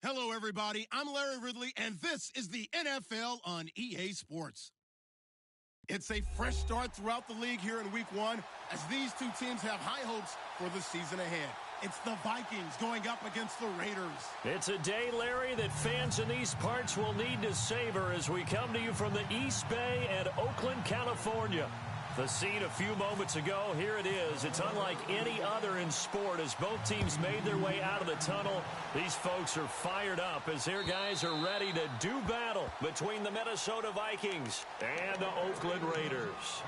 Hello, everybody. I'm Larry Ridley, and this is the NFL on EA Sports. It's a fresh start throughout the league here in Week 1 as these two teams have high hopes for the season ahead. It's the Vikings going up against the Raiders. It's a day, Larry, that fans in these parts will need to savor as we come to you from the East Bay and Oakland, California. The scene a few moments ago, here it is. It's unlike any other in sport as both teams made their way out of the tunnel. These folks are fired up as their guys are ready to do battle between the Minnesota Vikings and the Oakland Raiders.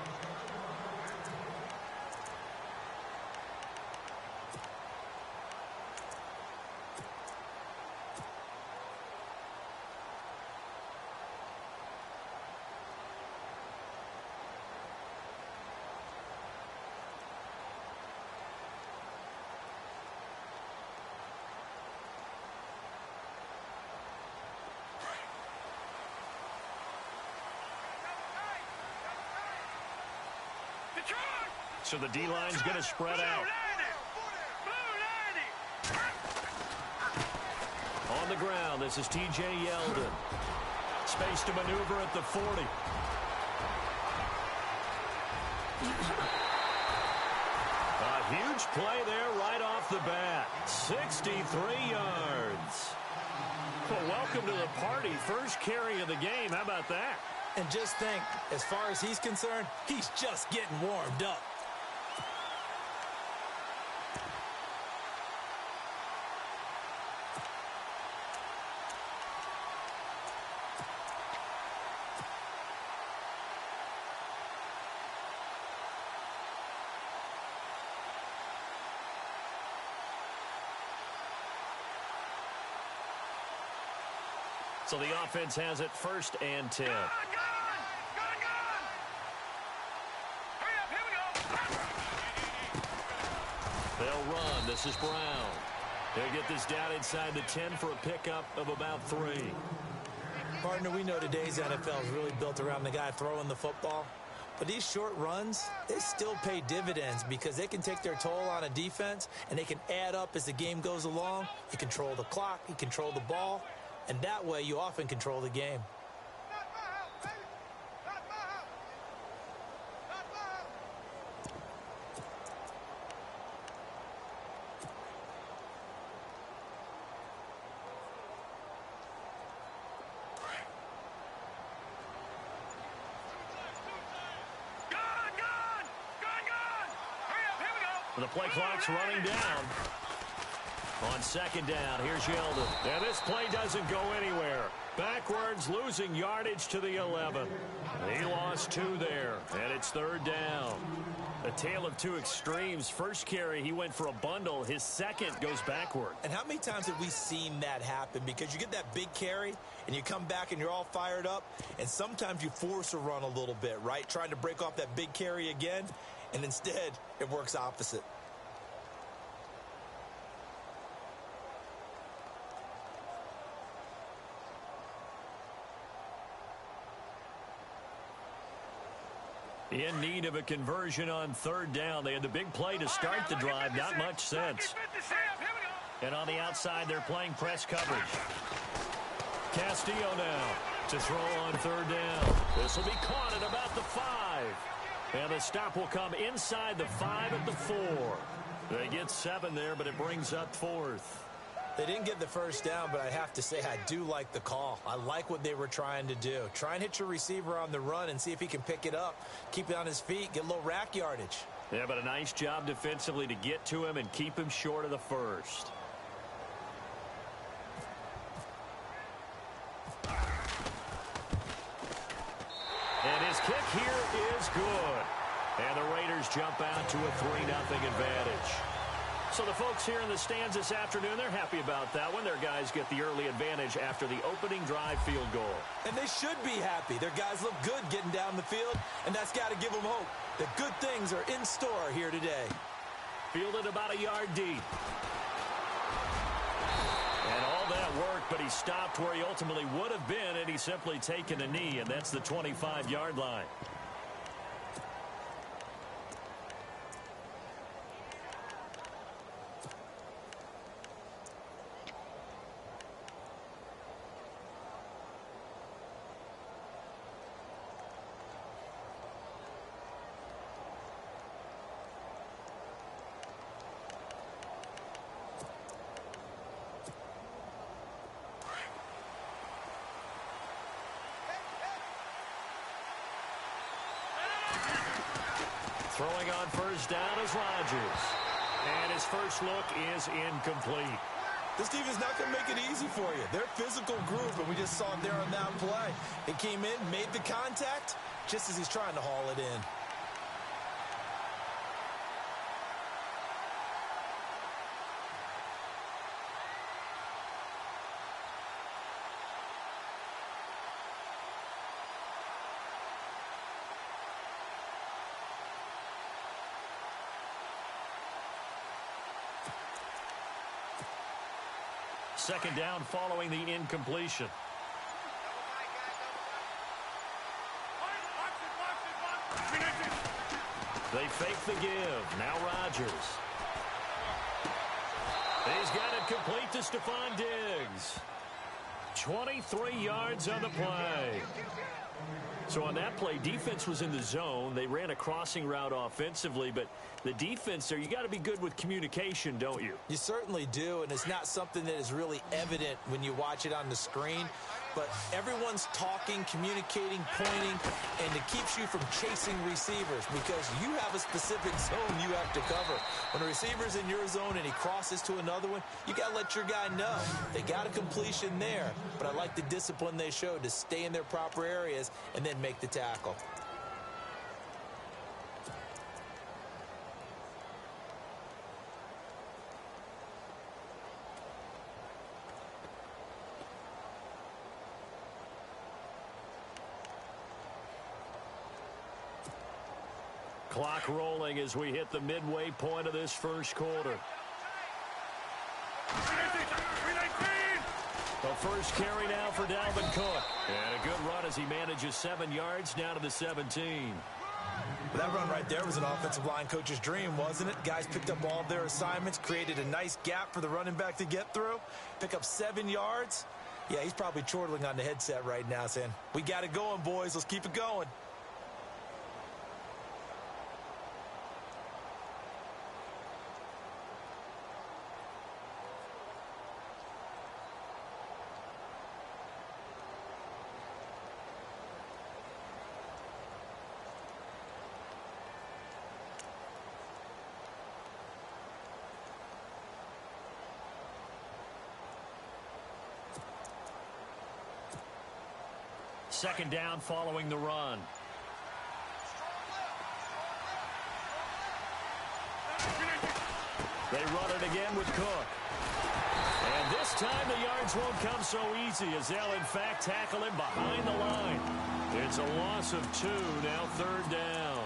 So the D-line's going to spread out. On the ground, this is T.J. Yeldon. Space to maneuver at the 40. A huge play there right off the bat. 63 yards. Well, welcome to the party. First carry of the game. How about that? And just think, as far as he's concerned, he's just getting warmed up. So the offense has it 1st and 10. Hurry up, here we go. They'll run. This is Brown. They'll get this down inside the 10 for a pickup of about 3. Partner, we know today's NFL is really built around the guy throwing the football. But these short runs, they still pay dividends because they can take their toll on a defense and they can add up as the game goes along. You control the clock, you control the ball, and that way you often control the game. The play clock's running down. On 2nd down, here's Yeldon. And this play doesn't go anywhere. Backwards, losing yardage to the 11. He lost 2 there, and it's 3rd down. A tale of two extremes. First carry, he went for a bundle. His second goes backward. And how many times have we seen that happen? Because you get that big carry, and you come back and you're all fired up, and sometimes you force a run a little bit, right? Trying to break off that big carry again, and instead it works opposite. In need of a conversion on 3rd down. They had the big play to start the drive. Not much sense. And on the outside, they're playing press coverage. Castillo now to throw on 3rd down. This will be caught at about the 5. And the stop will come inside the 5 at the 4. They get 7 there, but it brings up 4th. They didn't get the 1st down, but I have to say I do like the call. I like what they were trying to do. Try and hit your receiver on the run and see if he can pick it up, keep it on his feet, get a little rack yardage. Yeah, but a nice job defensively to get to him and keep him short of the 1st. And his kick here is good. And the Raiders jump out to a 3-0 advantage. So the folks here in the stands this afternoon, they're happy about that one. Their guys get the early advantage after the opening drive field goal. And they should be happy. Their guys look good getting down the field, and that's got to give them hope that good things are in store here today. Fielded about a yard deep. And all that worked, but he stopped where he ultimately would have been, and he's simply taken a knee, and that's the 25-yard line. Throwing on first down is Rodgers. And his first look is incomplete. This defense is not going to make it easy for you. They're a physical group, and we just saw it there on that play. It came in, made the contact, just as he's trying to haul it in. Second down following the incompletion. They fake the give. Now Rodgers. He's got it complete to Stephon Diggs. 23 yards on the play. So on that play, defense was in the zone. They ran a crossing route offensively, but the defense there, you got to be good with communication, don't you? You certainly do, and it's not something that is really evident when you watch it on the screen. But everyone's talking, communicating, pointing, and it keeps you from chasing receivers because you have a specific zone you have to cover. When a receiver's in your zone and he crosses to another one, you got to let your guy know. They got a completion there, but I like the discipline they showed to stay in their proper areas and then make the tackle. Clock rolling as we hit the midway point of this first quarter. The first carry now for Dalvin Cook. And a good run as he manages 7 yards down to the 17. That run right there was an offensive line coach's dream, wasn't it? Guys picked up all of their assignments, created a nice gap for the running back to get through, pick up 7 yards. Yeah, he's probably chortling on the headset right now saying, we got it going, boys. Let's keep it going. Second down following the run. They run it again with Cook. And this time the yards won't come so easy as they'll in fact tackle him behind the line. It's a loss of 2, now third down.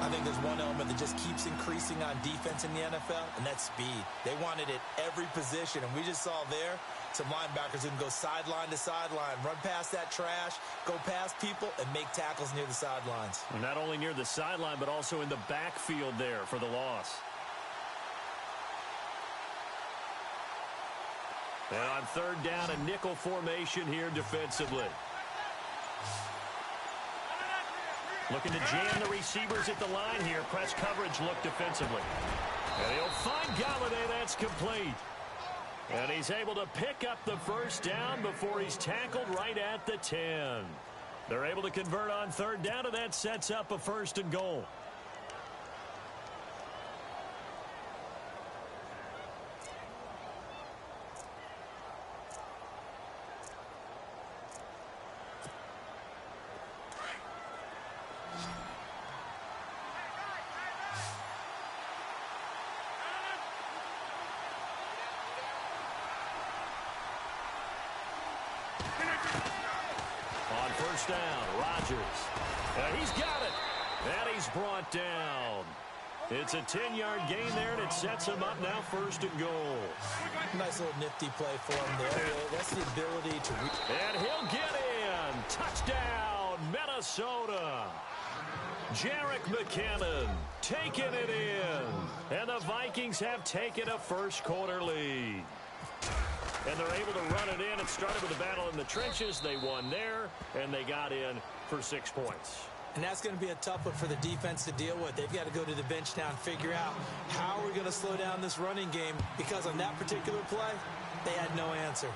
I think there's one element that just keeps increasing on defense in the NFL, and that's speed. They want it at every position, and we just saw there some linebackers who can go sideline to sideline, run past that trash, go past people, and make tackles near the sidelines. And not only near the sideline, but also in the backfield there for the loss. And on third down, a nickel formation here defensively. Looking to jam the receivers at the line here. Press coverage look defensively. And he'll find Galladay. That's complete. And he's able to pick up the first down before he's tackled right at the 10. They're able to convert on third down, and that sets up a 1st and goal. On first down, Rodgers. He's got it. And he's brought down. It's a 10-yard gain there, and it sets him up now 1st and goal. Nice little nifty play for him there. That's the ability to reach. And he'll get in. Touchdown, Minnesota. Jerick McKinnon taking it in. And the Vikings have taken a first quarter lead. And they're able to run it in. It started with a battle in the trenches. They won there, and they got in for 6 points. And that's going to be a tough one for the defense to deal with. They've got to go to the bench now and figure out how we're going to slow down this running game, because on that particular play, they had no answer.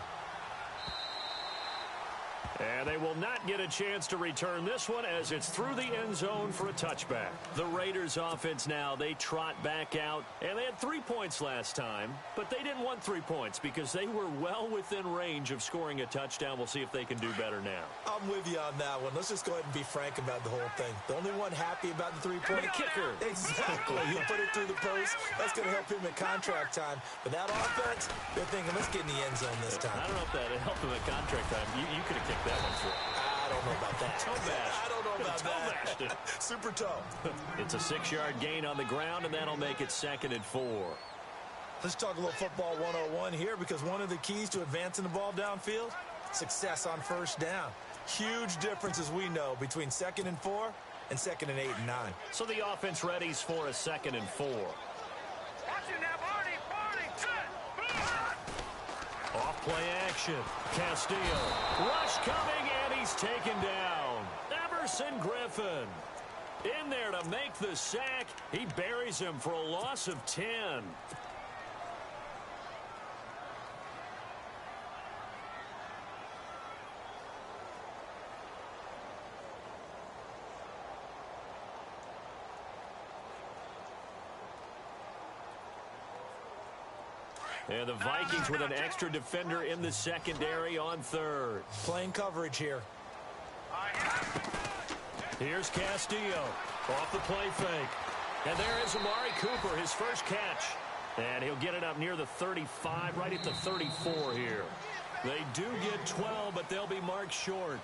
And they will not get a chance to return this one as it's through the end zone for a touchback. The Raiders offense now, they trot back out. And they had 3 points last time, but they didn't want 3 points because they were well within range of scoring a touchdown. We'll see if they can do better now. I'm with you on that one. Let's just go ahead and be frank about the whole thing. The only one happy about the 3-point kicker. Exactly. He'll put it through the post. That's going to help him at contract time. But that offense, they're thinking, let's get in the end zone this time. I don't know if that helped him at contract time. You could have kicked that one through. I don't know about that. I don't know about that. It. Super toe. It's a 6-yard gain on the ground, and that'll make it 2nd and 4. Let's talk a little football 101 here, because one of the keys to advancing the ball downfield, success on first down. Huge difference, as we know, between 2nd and 4 and 2nd and 8 and 9. So the offense readies for a 2nd and 4. Off play action. Castillo. Rush coming, and he's taken down. Everson Griffin in there to make the sack. He buries him for a loss of 10. And the Vikings with an extra defender in the secondary on 3rd. Playing coverage here. Here's Castillo off the play fake. And there is Amari Cooper, his first catch. And he'll get it up near the 35, right at the 34 here. They do get 12, but they'll be marked short.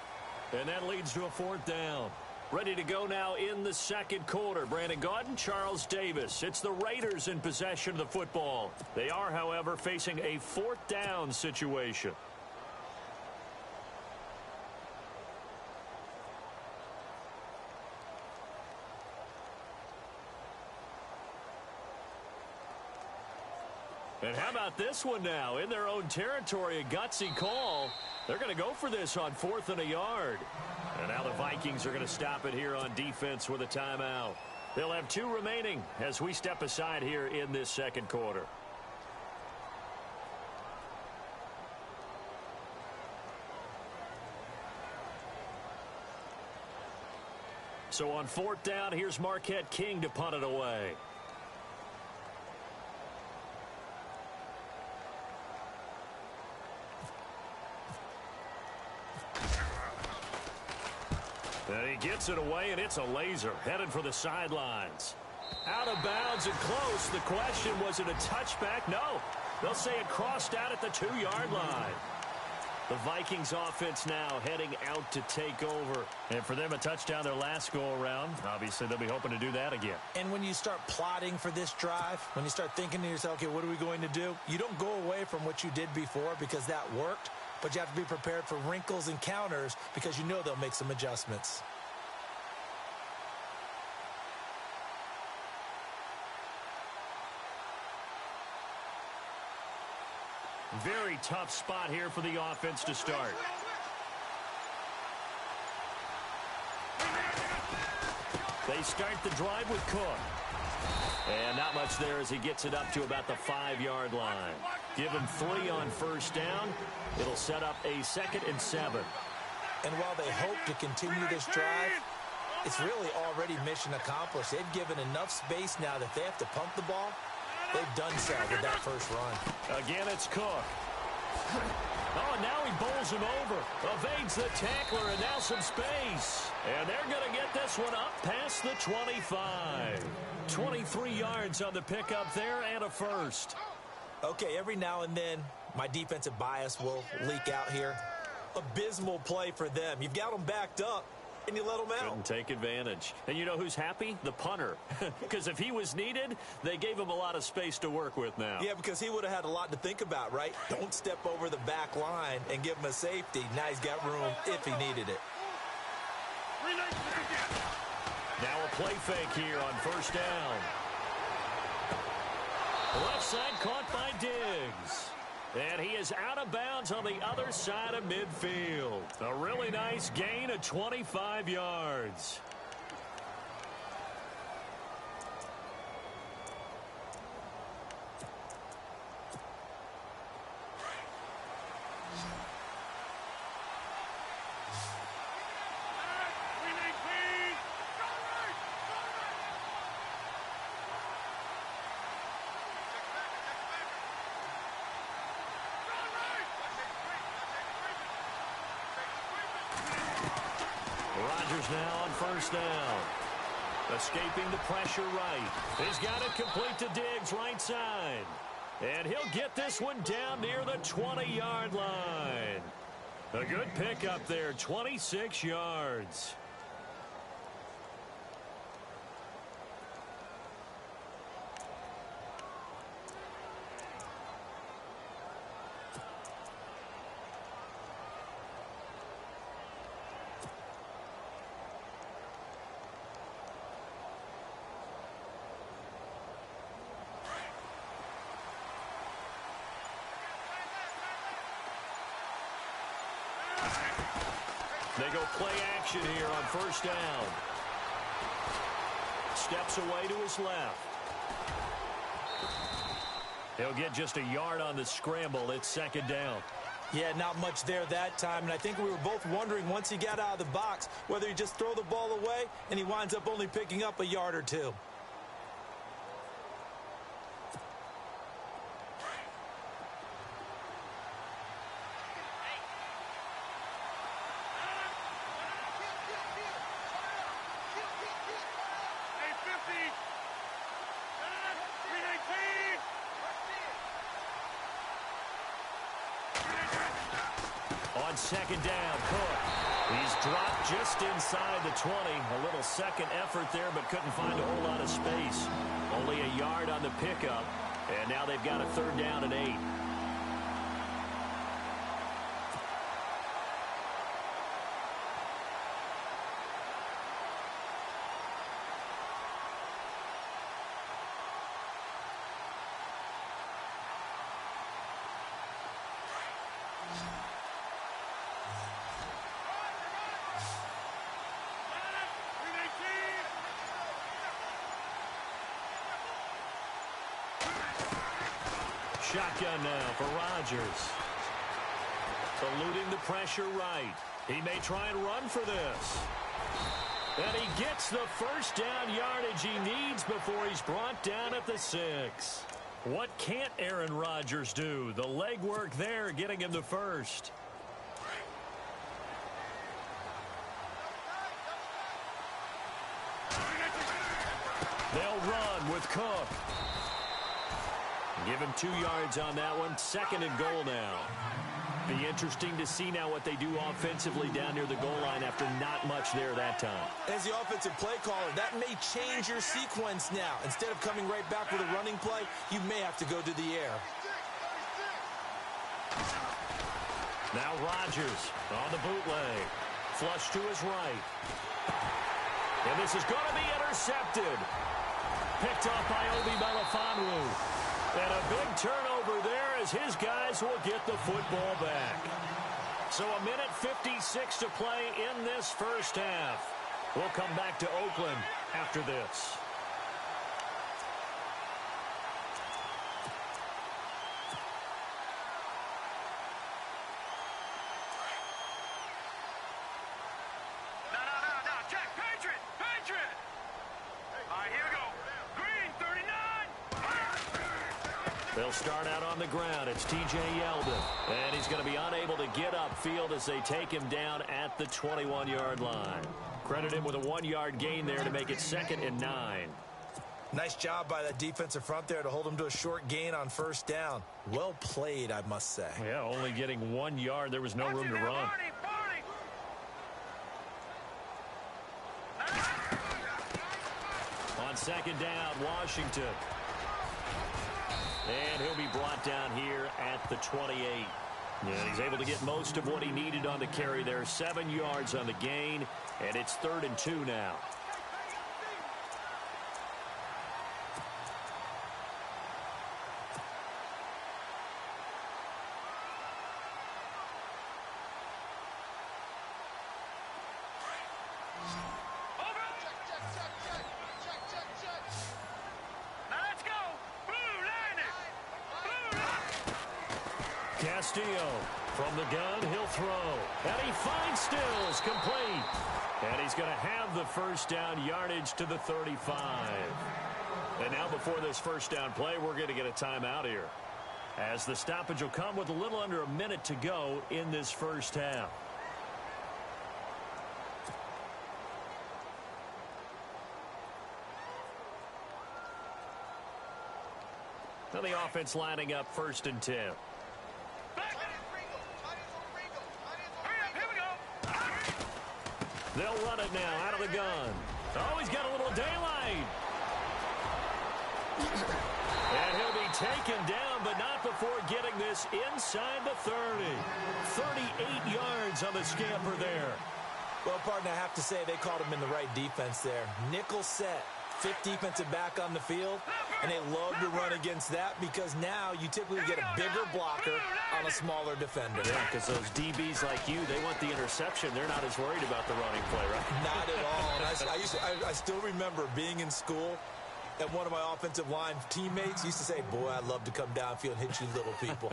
And that leads to a 4th down. Ready to go now in the 2nd quarter. Brandon Gaudin, Charles Davis. It's the Raiders in possession of the football. They are, however, facing a 4th down situation. And how about this one now? In their own territory, a gutsy call. They're going to go for this on 4th and a yard. And now the Vikings are going to stop it here on defense with a timeout. They'll have 2 remaining as we step aside here in this 2nd quarter. So on 4th down, here's Marquette King to punt it away. And he gets it away, and it's a laser headed for the sidelines. Out of bounds and close. The question, was it a touchback? No. They'll say it crossed out at the 2-yard line. The Vikings offense now heading out to take over. And for them, a touchdown their last go-around. Obviously, they'll be hoping to do that again. And when you start plotting for this drive, when you start thinking to yourself, okay, what are we going to do? You don't go away from what you did before because that worked. But you have to be prepared for wrinkles and counters because you know they'll make some adjustments. Very tough spot here for the offense to start. They start the drive with Cook. And not much there as he gets it up to about the 5-yard line. Give him 3 on first down. It'll set up a 2nd and 7. And while they hope to continue this drive, it's really already mission accomplished. They've given enough space now that they have to pump the ball. They've done so with that first run. Again, it's Cook. Oh, and now he bowls him over. Evades the tackler, and now some space. And they're going to get this one up past the 25. 23 yards on the pickup there and a first. Okay, every now and then, my defensive bias will leak out here. Abysmal play for them. You've got them backed up, and you let them out. Couldn't take advantage. And you know who's happy? The punter. Because if he was needed, they gave him a lot of space to work with now. Yeah, because he would have had a lot to think about, right? Don't step over the back line and give him a safety. Now he's got room if he needed it. Now a play fake here on first down. Left side caught by Diggs. And he is out of bounds on the other side of midfield. A really nice gain of 25 yards. Rodgers now on first down. Escaping the pressure right. He's got it complete to Diggs right side. And he'll get this one down near the 20-yard line. A good pickup there, 26 yards. They go play action here on first down. Steps away to his left. He'll get just a yard on the scramble. It's second down. Yeah, not much there that time, and I think we were both wondering once he got out of the box whether he'd just throw the ball away, and he winds up only picking up a yard or two. On second down, Cook. He's dropped just inside the 20. A little second effort there, but couldn't find a whole lot of space. Only a yard on the pickup, and now they've got a third down and 8. Shotgun now for Rodgers. Eluding the pressure right. He may try and run for this. And he gets the first down yardage he needs before he's brought down at the 6. What can't Aaron Rodgers do? The legwork there getting him the first. They'll run with Cook. Give him 2 yards on that one. Second and goal now. Be interesting to see now what they do offensively down near the goal line after not much there that time. As the offensive play caller, that may change your sequence now. Instead of coming right back with a running play, you may have to go to the air. Now Rodgers on the bootleg. Flush to his right. And this is going to be intercepted. Picked off by Obi Melifonwu. And a big turnover there as his guys will get the football back. So a minute 56 to play in this first half. We'll come back to Oakland after this. No. Check. Patriot. All right, here we go. Green, 39. They'll start out on the ground. It's T.J. Yeldon. And he's going to be unable to get upfield as they take him down at the 21-yard line. Credit him with a 1-yard gain there to make it 2nd and 9. Nice job by that defensive front there to hold him to a short gain on first down. Well played, I must say. Yeah, only getting 1 yard. There was no room to run. On second down, Washington. And he'll be brought down here at the 28. And he's able to get most of what he needed on the carry there. 7 yards on the gain, and it's 3rd and 2 now. Castillo from the gun, he'll throw. And he finds Stills, complete. And he's going to have the first down yardage to the 35. And now before this first down play, we're going to get a timeout here, as the stoppage will come with a little under a minute to go in this first half. Now the offense lining up 1st and 10. They'll run it now out of the gun. Oh, he's got a little daylight. And he'll be taken down, but not before getting this inside the 30. 38 yards on the scamper there. Well, partner, I have to say they called him in the right defense there. Nickel set, 5th defensive back on the field, and they love to run against that because now you typically get a bigger blocker on a smaller defender. Yeah, because those DBs like you, they want the interception. They're not as worried about the running play, right? Not at all. And I still remember being in school, and one of my offensive line teammates used to say, boy, I'd love to come downfield and hit you little people.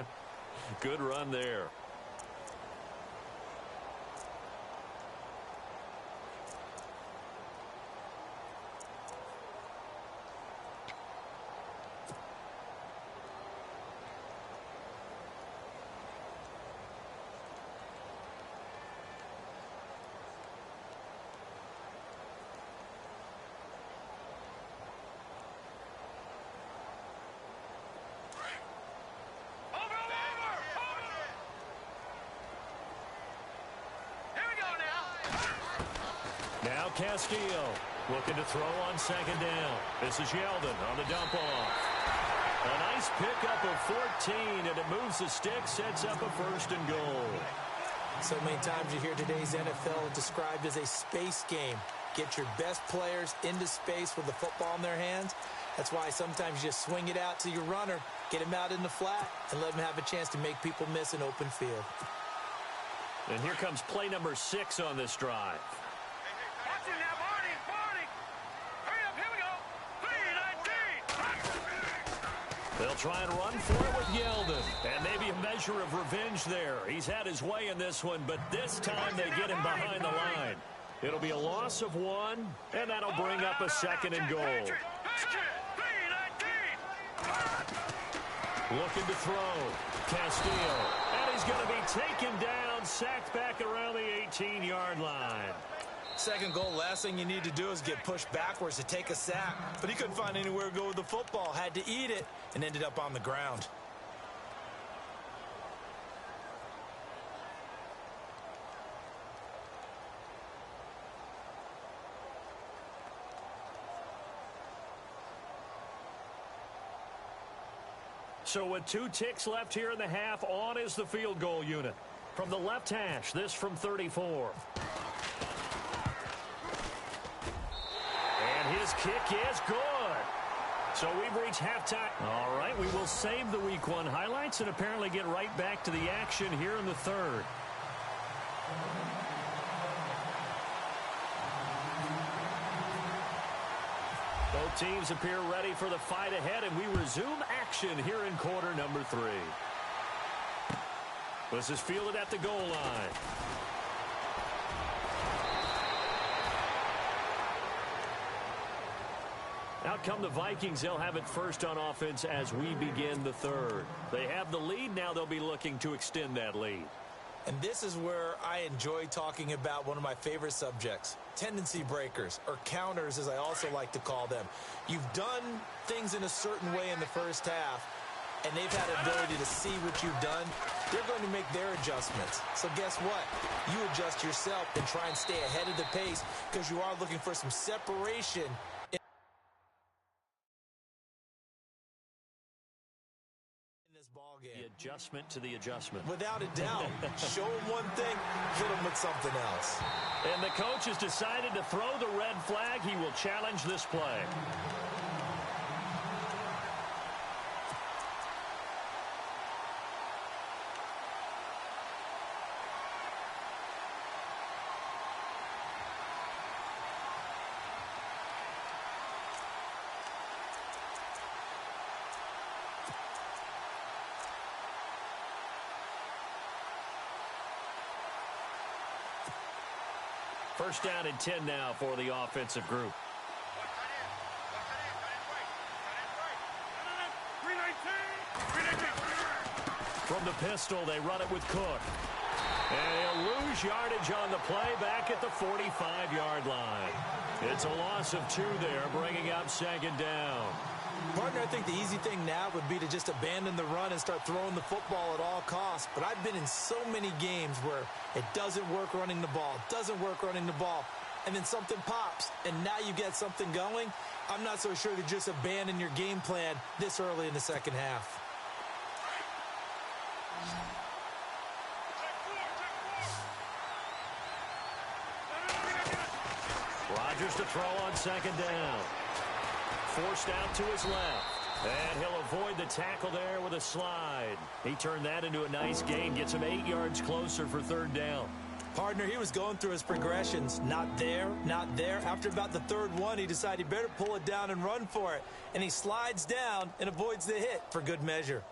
Good run there. Now Castillo looking to throw on 2nd down. This is Yeldon on the dump off. A nice pickup of 14, and it moves the stick, sets up a 1st and goal. So many times you hear today's NFL described as a space game. Get your best players into space with the football in their hands. That's why sometimes you just swing it out to your runner, get him out in the flat, and let him have a chance to make people miss an open field. And here comes play number 6 on this drive. They'll try and run for it with Yeldon. And maybe a measure of revenge there. He's had his way in this one, but this time they get him behind the line. It'll be a loss of 1, and that'll bring up a 2nd and goal. Looking to throw. Castillo. And he's going to be taken down, sacked back around the 18-yard line. 2nd goal, last thing you need to do is get pushed backwards to take a sack. But he couldn't find anywhere to go with the football, had to eat it, and ended up on the ground. So with 2 ticks left here in the half, on is the field goal unit. From the left hash, this from 34. His kick is good. So we've reached halftime. All right, we will save the Week 1 highlights and apparently get right back to the action here in the 3rd. Both teams appear ready for the fight ahead, and we resume action here in quarter number 3. This is fielded at the goal line. Out come the Vikings. They'll have it first on offense as we begin the 3rd. They have the lead. Now they'll be looking to extend that lead. And this is where I enjoy talking about one of my favorite subjects, tendency breakers, or counters as I also like to call them. You've done things in a certain way in the first half, and they've had an ability to see what you've done. They're going to make their adjustments. So guess what? You adjust yourself and try and stay ahead of the pace because you are looking for some separation in this ball game. The adjustment to the adjustment. Without a doubt. Show them one thing, hit them with something else. And the coach has decided to throw the red flag. He will challenge this play. First down and 10 now for the offensive group. From the pistol, they run it with Cook. And he'll lose yardage on the play back at the 45-yard line. It's a loss of 2 there, bringing up 2nd down. Partner, I think the easy thing now would be to just abandon the run and start throwing the football at all costs. But I've been in so many games where it doesn't work running the ball, and then something pops, and now you get something going. I'm not so sure to just abandon your game plan this early in the second half. Rodgers to throw on second down. Forced out to his left. And he'll avoid the tackle there with a slide. He turned that into a nice gain. Gets him 8 yards closer for third down. Partner, he was going through his progressions. Not there, not there. After about the third one, he decided he better pull it down and run for it. And he slides down and avoids the hit for good measure.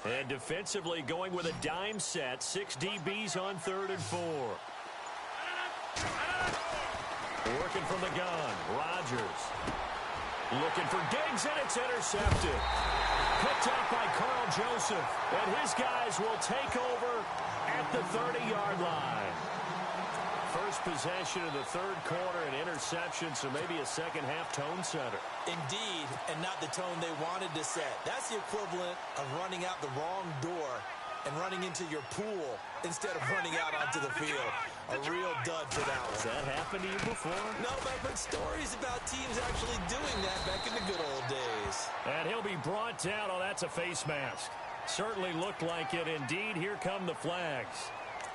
And defensively going with a dime set. 6 DBs on 3rd and 4. Working from the gun. Rodgers. Looking for Diggs, and it's intercepted. Picked up by Carl Joseph. And his guys will take over at the 30-yard line. First possession of the third quarter, an interception, so maybe a second-half tone setter. Indeed, and not the tone they wanted to set. That's the equivalent of running out the wrong door and running into your pool instead of running out onto the field. A real dud for that one. Has that happened to you before? No, but I've heard stories about teams actually doing that back in the good old days. And he'll be brought down. Oh, that's a face mask. Certainly looked like it. Indeed, here come the flags.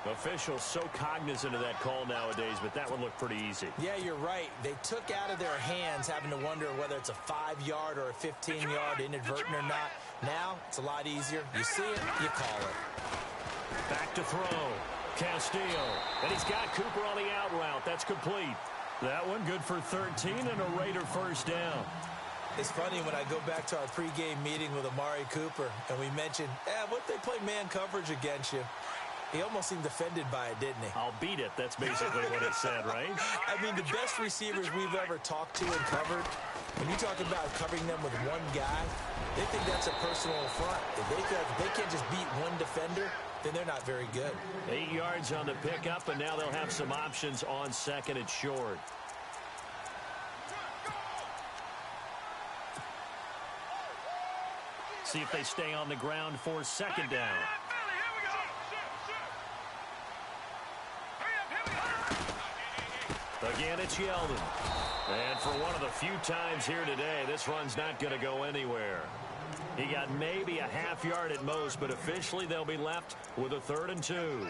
Officials so cognizant of that call nowadays, but that one looked pretty easy. Yeah, you're right. They took out of their hands having to wonder whether it's a 5-yard or a 15-yard inadvertent or not. Now, it's a lot easier. You see it, you call it. Back to throw. Castillo. And he's got Cooper on the out route. That's complete. That one good for 13 and a Raider first down. It's funny when I go back to our pregame meeting with Amari Cooper, and we mentioned, what if they play man coverage against you? He almost seemed offended by it, didn't he? I'll beat it. That's basically what it said, right? I mean, the best receivers we've ever talked to and covered, when you talk about covering them with one guy, they think that's a personal affront. If they can't just beat one defender, then they're not very good. 8 yards on the pickup, and now they'll have some options on second and short. See if they stay on the ground for second down. Again, it's Yeldon. And for one of the few times here today, this run's not going to go anywhere. He got maybe a half yard at most, but officially they'll be left with a 3rd and 2.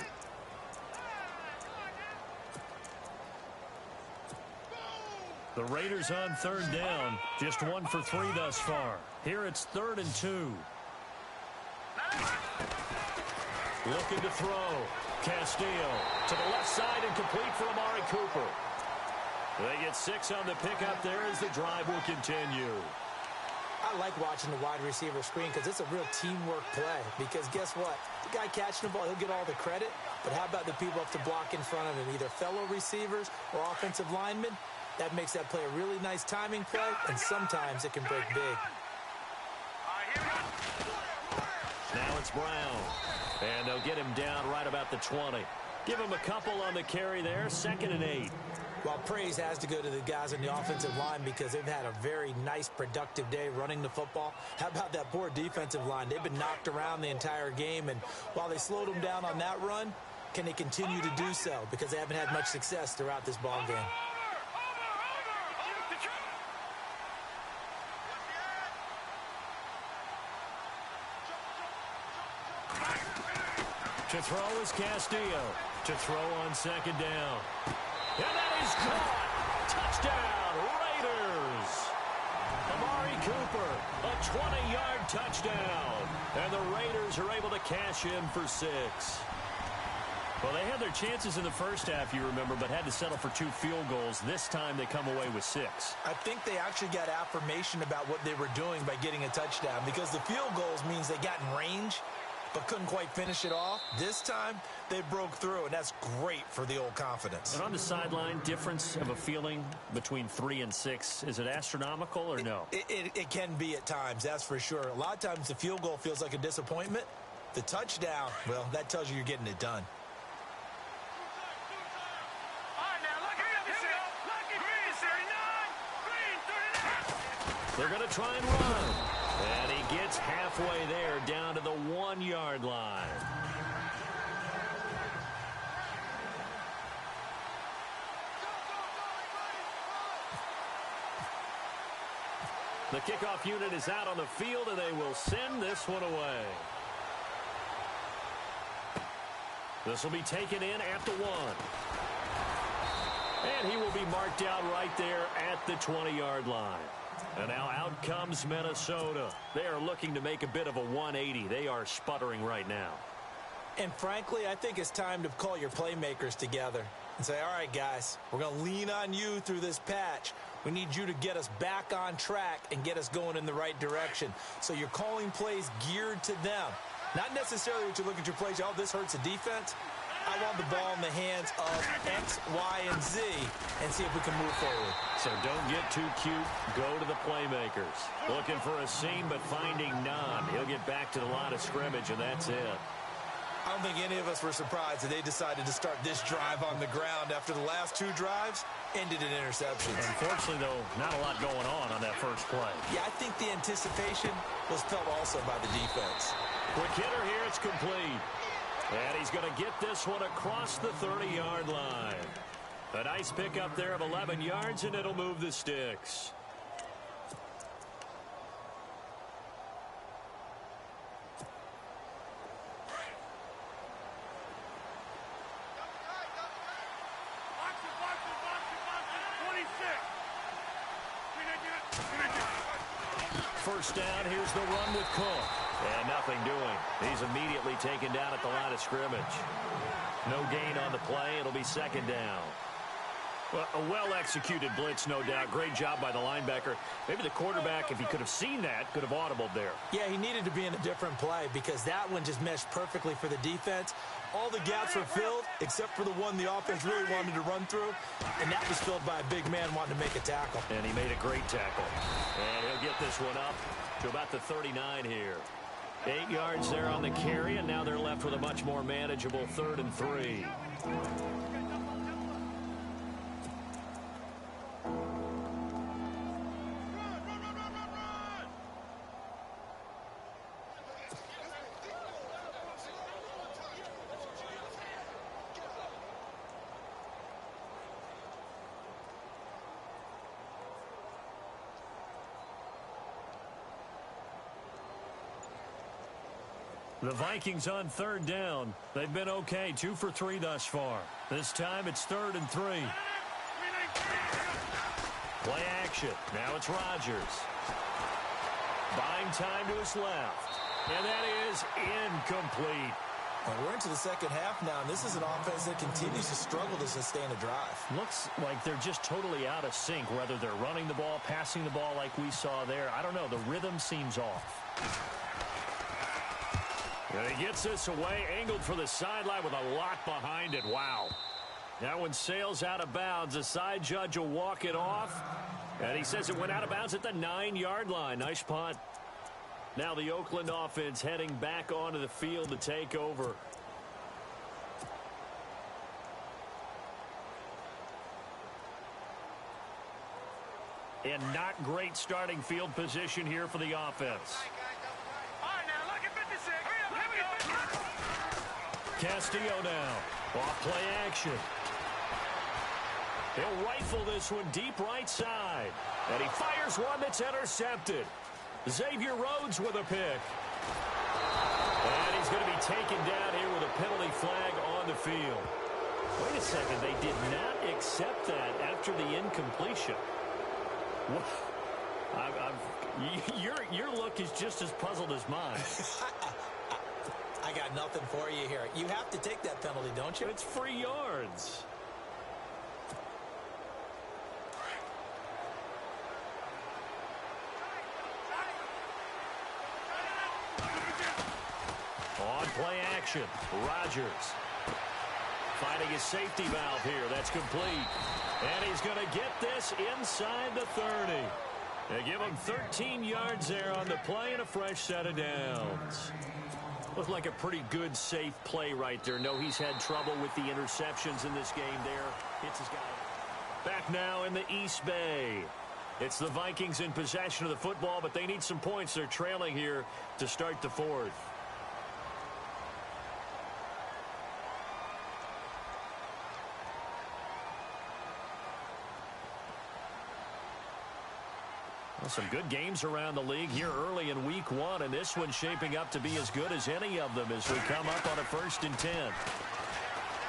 The Raiders on 3rd down, just 1 for 3 thus far. Here it's 3rd and 2. Looking to throw. Castillo to the left side and complete for Amari Cooper. They get 6 on the pickup there as the drive will continue. I like watching the wide receiver screen because it's a real teamwork play. Because guess what? The guy catching the ball, he'll get all the credit. But how about the people up to block in front of him, either fellow receivers or offensive linemen? That makes that play a really nice timing play, and sometimes it can break big. Now it's Brown. And they'll get him down right about the 20. Give him a couple on the carry there, 2nd and 8. Well, praise has to go to the guys on the offensive line because they've had a very nice, productive day running the football. How about that poor defensive line? They've been knocked around the entire game, and while they slowed them down on that run, can they continue to do so? Because they haven't had much success throughout this ball game. To throw is Castillo. To throw on second down. And that is caught. Touchdown, Raiders. Amari Cooper, a 20-yard touchdown. And the Raiders are able to cash in for 6. Well, they had their chances in the first half, you remember, but had to settle for 2 field goals. This time they come away with 6. I think they actually got affirmation about what they were doing by getting a touchdown because the field goals means they got in range. but couldn't quite finish it off. This time, they broke through, and that's great for the old confidence. And on the sideline, difference of a feeling between 3 and 6, is it astronomical or no? It can be at times, that's for sure. A lot of times the field goal feels like a disappointment. The touchdown, well, that tells you you're getting it done. They're going to try and run. And he gets halfway there, down to the 1-yard line. The kickoff unit is out on the field, and they will send this one away. This will be taken in at the 1. And he will be marked out right there at the 20-yard line. And now out comes Minnesota. They are looking to make a bit of a 180. They are sputtering right now. And frankly, I think it's time to call your playmakers together and say, all right, guys, we're going to lean on you through this patch. We need you to get us back on track and get us going in the right direction. So you're calling plays geared to them. Not necessarily what you look at your plays, oh, this hurts the defense. I want the ball in the hands of X, Y, and Z and see if we can move forward. So don't get too cute. Go to the playmakers. Looking for a seam, but finding none. He'll get back to the line of scrimmage, and that's it. I don't think any of us were surprised that they decided to start this drive on the ground after the last 2 drives ended in interceptions. Unfortunately, though, not a lot going on that first play. Yeah, I think the anticipation was felt also by the defense. Quick hitter here, it's complete. And he's going to get this one across the 30-yard line. A nice pickup there of 11 yards, and it'll move the sticks. First down, here's the run with Cook. And nothing doing. He's immediately taken down at the line of scrimmage. No gain on the play. It'll be second down. Well, a well-executed blitz, no doubt. Great job by the linebacker. Maybe the quarterback, if he could have seen that, could have audibled there. Yeah, he needed to be in a different play because that one just meshed perfectly for the defense. All the gaps were filled except for the one the offense really wanted to run through, and that was filled by a big man wanting to make a tackle. And he made a great tackle. And he'll get this one up to about the 39 here. 8 yards there on the carry, and now they're left with a much more manageable 3rd and 3. The Vikings on 3rd down. They've been okay, 2 for 3 thus far. This time it's 3rd and 3. Play action. Now it's Rodgers. Buying time to his left. And that is incomplete. Well, we're into the second half now, and this is an offense that continues to struggle to sustain a drive. Looks like they're just totally out of sync, whether they're running the ball, passing the ball like we saw there. I don't know. The rhythm seems off. And he gets this away, angled for the sideline with a lot behind it. Wow. That one sails out of bounds. The side judge will walk it off. And he says it went out of bounds at the 9-yard line. Nice punt. Now the Oakland offense heading back onto the field to take over. And not great starting field position here for the offense. Castillo now. Off play action. He'll rifle this one deep right side. And he fires one that's intercepted. Xavier Rhodes with a pick. And he's going to be taken down here with a penalty flag on the field. Wait a second. They did not accept that after the incompletion. Your look is just as puzzled as mine. I got nothing for you here. You have to take that penalty, don't you? It's free yards. On action. Rodgers finding his safety valve here. That's complete. And he's going to get this inside the 30. They give him 13 yards there on the play and a fresh set of downs. Looked like a pretty good, safe play right there. No, he's had trouble with the interceptions in this game there. Hits his guy. Back now in the East Bay. It's the Vikings in possession of the football, but they need some points. They're trailing here to start the fourth. Well, some good games around the league here early in week one, and this one's shaping up to be as good as any of them as we come up on a 1st and 10.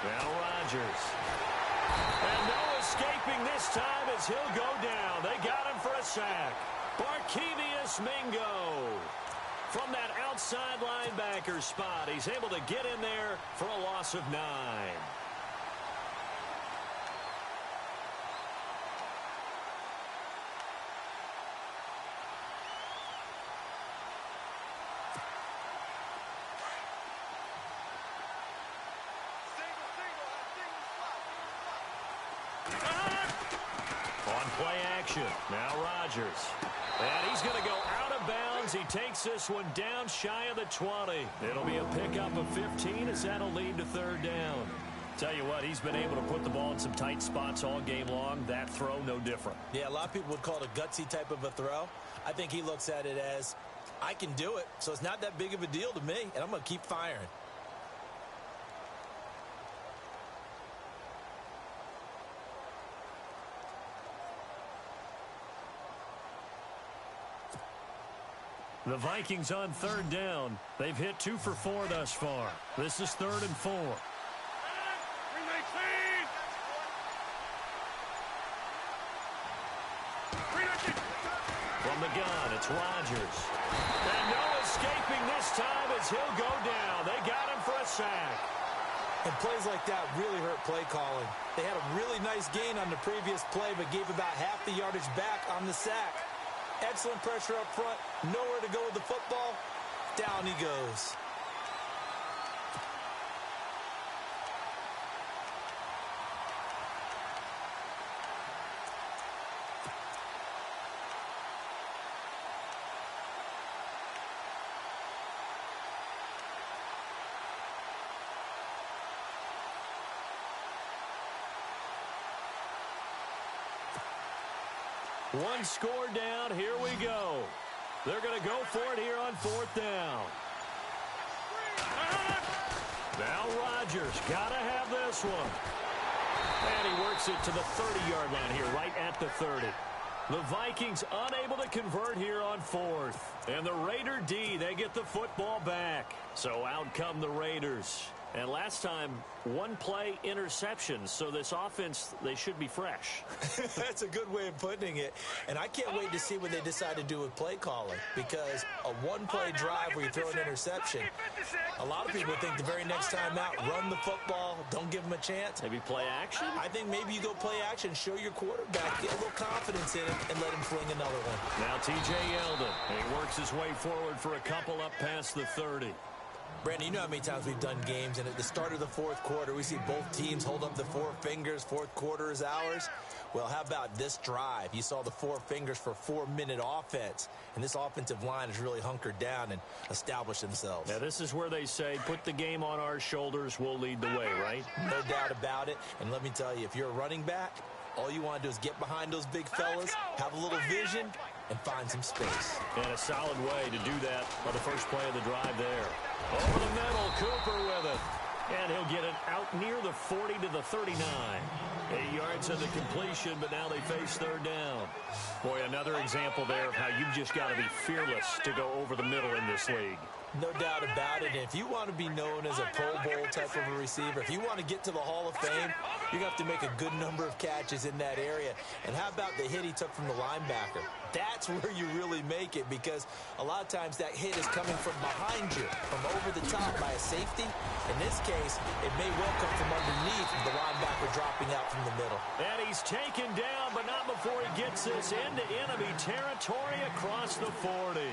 Now Rodgers. And no escaping this time as he'll go down. They got him for a sack. Barkevious Mingo. From that outside linebacker spot, he's able to get in there for a loss of 9. Play action. Now Rodgers. And he's going to go out of bounds. He takes this one down shy of the 20. It'll be a pickup of 15 as that'll lead to 3rd down. Tell you what, he's been able to put the ball in some tight spots all game long. That throw, no different. Yeah, a lot of people would call it a gutsy type of a throw. I think he looks at it as, I can do it, so it's not that big of a deal to me, and I'm going to keep firing. The Vikings on 3rd down. They've hit 2 for 4 thus far. This is 3rd and 4. From the gun, it's Rodgers. And no escaping this time as he'll go down. They got him for a sack. And plays like that really hurt play calling. They had a really nice gain on the previous play, but gave about half the yardage back on the sack. Excellent pressure up front. Nowhere to go with the football. Down he goes. One score down. Here we go. They're going to go for it here on 4th down. Now Rodgers. Got to have this one. And he works it to the 30-yard line here, right at the 30. The Vikings unable to convert here on 4th. And the Raider D, they get the football back. So out come the Raiders. And last time, 1 play interception. So this offense, they should be fresh. That's a good way of putting it. And I can't wait to see what they decide to do with play calling. Because a 1-play drive where you throw an interception, a lot of people think the very next time out, run the football, don't give them a chance. Maybe play action? I think maybe you go play action, show your quarterback, get a little confidence in him, and let him fling another one. Now T.J. Yeldon. He works his way forward for a couple up past the 30. Brandon, you know how many times we've done games, and at the start of the 4th quarter, we see both teams hold up the 4 fingers, 4th quarter is ours. Well, how about this drive? You saw the 4 fingers for 4-minute offense, and this offensive line has really hunkered down and established themselves. Now, this is where they say, put the game on our shoulders, we'll lead the way, right? No doubt about it, and let me tell you, if you're a running back, all you want to do is get behind those big fellas, have a little vision, and find some space. And a solid way to do that on the first play of the drive there. Over the middle, Cooper with it. And he'll get it out near the 40 to the 39. 8 yards of the completion, but now they face 3rd down. Boy, another example there of how you've just got to be fearless to go over the middle in this league. No doubt about it. And if you want to be known as a Pro Bowl type of a receiver, if you want to get to the Hall of Fame, you're going to have to make a good number of catches in that area. And how about the hit he took from the linebacker? That's where you really make it, because a lot of times that hit is coming from behind you, from over the top by a safety. In this case, it may well come from underneath the linebacker dropping out from the middle. And he's taken down, but not before he gets this into enemy territory across the 40.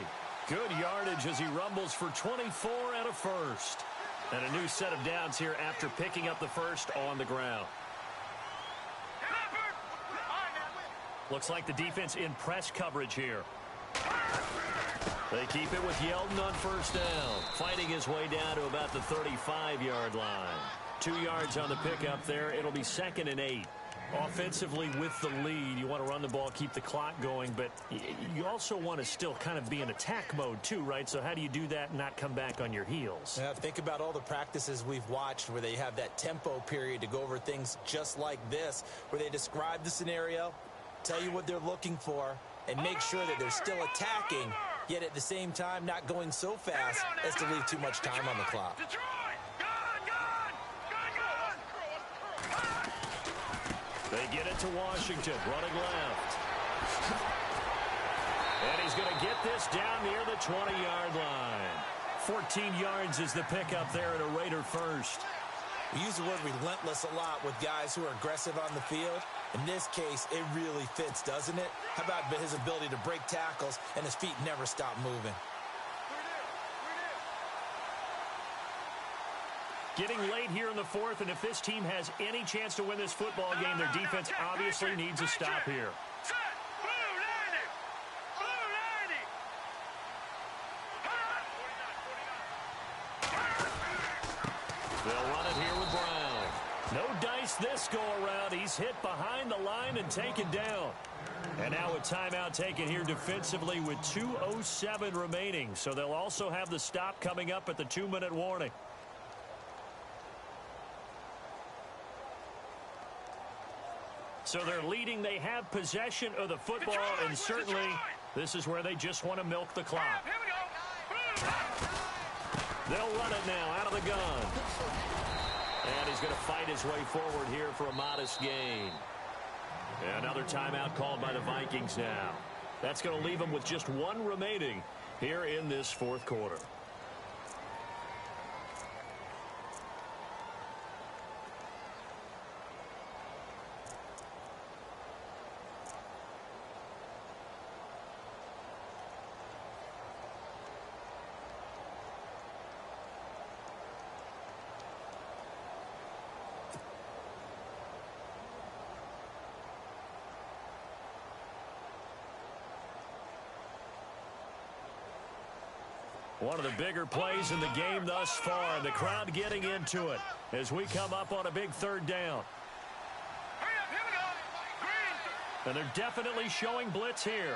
Good yardage as he rumbles for 24 and a first. And a new set of downs here after picking up the first on the ground. Looks like the defense in press coverage here. They keep it with Yeldon on first down, fighting his way down to about the 35-yard line. 2 yards on the pickup there. It'll be 2nd and 8. Offensively with the lead, you want to run the ball, keep the clock going, but you also want to still kind of be in attack mode too, right? So how do you do that and not come back on your heels? Yeah, think about all the practices we've watched where they have that tempo period to go over things just like this, where they describe the scenario, tell you what they're looking for, and make sure that they're still attacking, yet at the same time not going so fast as to leave too much time on the clock. They get it to Washington, running left. And he's going to get this down near the 20-yard line. 14 yards is the pickup there at a Raider first. We use the word relentless a lot with guys who are aggressive on the field. In this case, it really fits, doesn't it? How about his ability to break tackles and his feet never stop moving? Getting late here in the fourth, and if this team has any chance to win this football game, their defense obviously needs a stop here. They'll run it here with Brown. No dice this go-around. He's hit behind the line and taken down. And now a timeout taken here defensively with 2:07 remaining. So they'll also have the stop coming up at the 2-minute warning. So they're leading. They have possession of the football, and certainly this is where they just want to milk the clock. They'll run it now out of the gun. And he's going to fight his way forward here for a modest gain. Another timeout called by the Vikings now. That's going to leave them with just 1 remaining here in this fourth quarter. One of the bigger plays in the game thus far. The crowd getting into it as we come up on a big 3rd down. And they're definitely showing blitz here.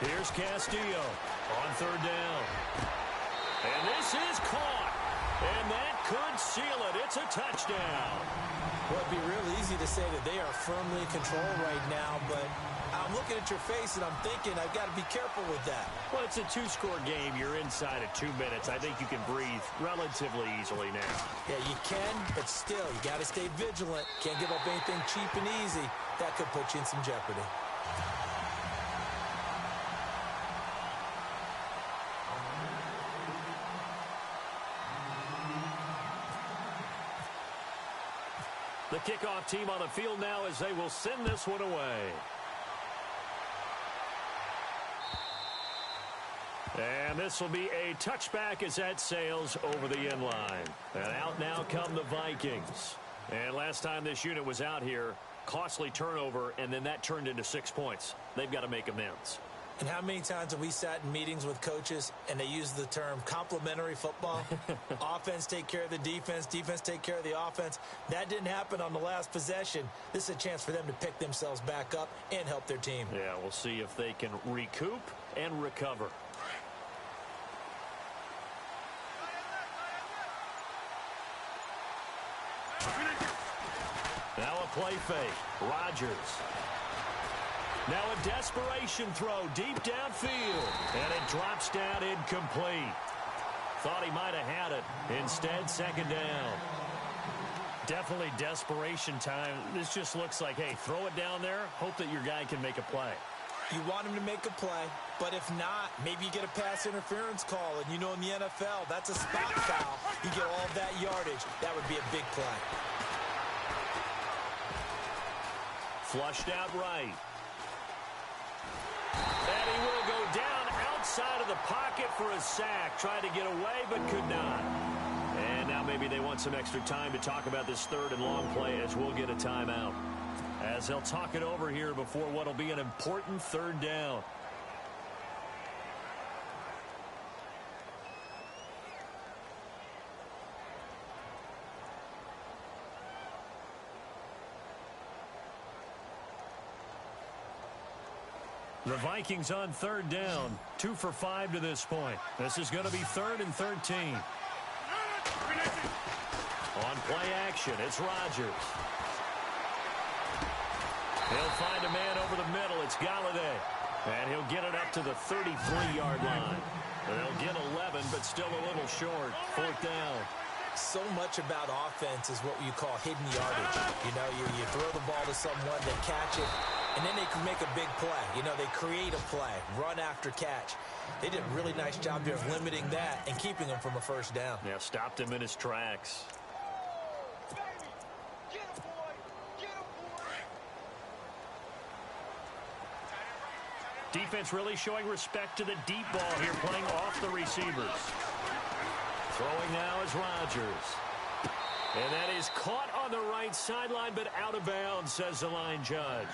Here's Castillo on 3rd down. And this is caught. And that could seal it. It's a touchdown. Well, it'd be real easy to say that they are firmly in control right now, but I'm looking at your face and I'm thinking I've got to be careful with that. Well, it's a 2-score game. You're inside of 2 minutes. I think you can breathe relatively easily now. Yeah, you can, but still, you got to stay vigilant. Can't give up anything cheap and easy. That could put you in some jeopardy. The kickoff team on the field now as they will send this one away. And this will be a touchback as that sails over the end line. And out now come the Vikings. And last time this unit was out here, costly turnover, and then that turned into 6 points. They've got to make amends. And how many times have we sat in meetings with coaches and they use the term complementary football? Offense take care of the defense, defense take care of the offense. That didn't happen on the last possession. This is a chance for them to pick themselves back up and help their team. Yeah, we'll see if they can recoup and recover. Now a play fake. Rodgers. Now a desperation throw deep downfield. And it drops down incomplete. Thought he might have had it. Instead, 2nd down. Definitely desperation time. This just looks like, hey, throw it down there. Hope that your guy can make a play. You want him to make a play, but if not, maybe you get a pass interference call. And you know in the NFL, that's a spot foul. You get all of that yardage. That would be a big play. Flushed out right. And he will go down outside inside of the pocket for a sack. Tried to get away, but could not. And now maybe they want some extra time to talk about this third and long play as we'll get a timeout. As they'll talk it over here before what will be an important third down. The Vikings on third down. 2 for 5 to this point. This is going to be 3rd and 13. On play action, it's Rodgers. He'll find a man over the middle. It's Galladay. And he'll get it up to the 33-yard line. They'll get 11, but still a little short. 4th down. So much about offense is what you call hidden yardage. You know, you throw the ball to someone, they catch it, and then they can make a big play. You know, they create a play, run after catch. They did a really nice job there of limiting that and keeping him from a first down. Yeah, stopped him in his tracks. Defense really showing respect to the deep ball here, playing off the receivers. Throwing now is Rodgers. And that is caught on the right sideline, but out of bounds, says the line judge.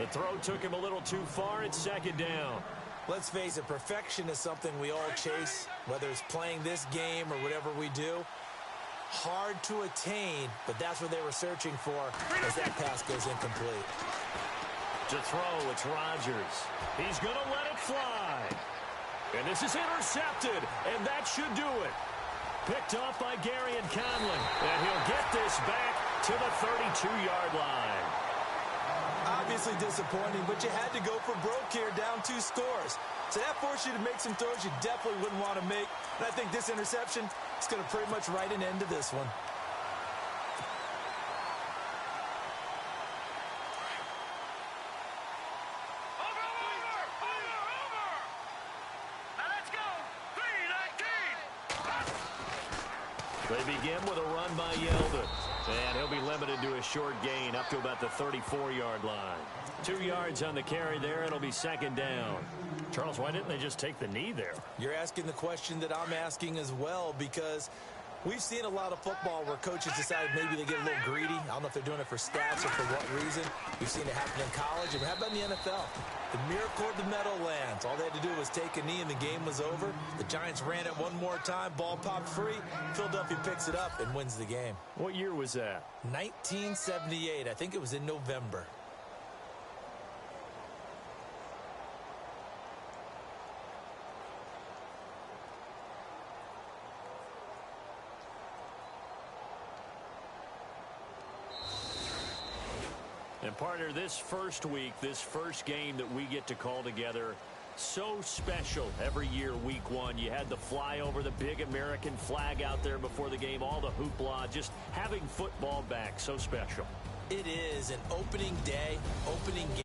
The throw took him a little too far. It's 2nd down. Let's face it, perfection is something we all chase, whether it's playing this game or whatever we do. Hard to attain, but that's what they were searching for as that pass goes incomplete. To throw, it's Rodgers. He's going to let it fly. And this is intercepted, and that should do it. Picked off by Gary and Conley. And he'll get this back to the 32-yard line. Obviously disappointing, but you had to go for broke here, down 2 scores. So that forced you to make some throws you definitely wouldn't want to make. And I think this interception is going to pretty much write an end to this one. They begin with a run by Yeldon. And he'll be limited to a short gain up to about the 34-yard line. 2 yards on the carry there. It'll be 2nd down. Charles, why didn't they just take the knee there? You're asking the question that I'm asking as well, because we've seen a lot of football where coaches decide maybe they get a little greedy. I don't know if they're doing it for stats or for what reason. We've seen it happen in college. And how about in the NFL? The miracle of the Meadowlands. All they had to do was take a knee and the game was over. The Giants ran it one more time. Ball popped free. Philadelphia picks it up and wins the game. What year was that? 1978. I think it was in November. And partner, this first week, this first game that we get to call together, so special every year, week 1. You had the flyover, the big American flag out there before the game, all the hoopla, just having football back, so special. It is an opening day, opening game.